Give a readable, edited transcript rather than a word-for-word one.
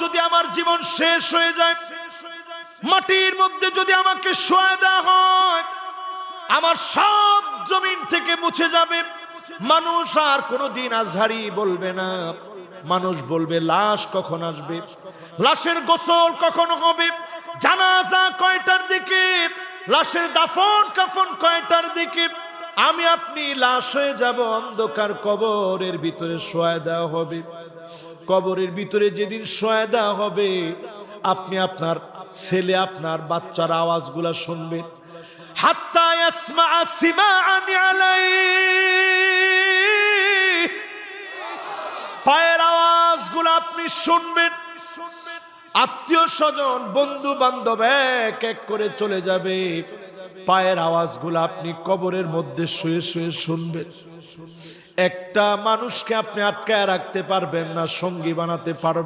যদি আমার জীবন শেষ হয়ে যায়, মাটির মধ্যে যদি আমাকে শোয়া দেওয়া হয়, আমার সব জমিন থেকে মুছে যাবে। মানুষ আর কোনোদিন আজহারি বলবে না। মানুষ বলবে লাশ কখন আসবে, লাশের গোসল কখন হবে, জানাজা কয়টার দিকে, লাশের দাফন কাফন কয়টার দিকে। আমি আপনি লাশ হয়ে যাব, অন্ধকার কবরের ভিতরে শোয়া দেওয়া হবে। কবরের ভিতরে যেদিন শোয়া দেওয়া হবে, আপনি আপনার ছেলে আপনার বাচ্চার আওয়াজগুলা শুনবেন। হাত্তা ইয়াসমা সিমাআন আলাইহি, পায়ের আওয়াজগুলো আপনি শুনবেন। আত্মীয় স্বজন বন্ধু বান্ধব এক এক করে চলে যাবে, পায়ের আওয়াজগুলো আপনি কবরের মধ্যে শুয়ে শুয়ে শুনবেন। একটা মানুষকে আপনি আটকায় রাখতে পারবেন না, সঙ্গী বানাতে পারবেন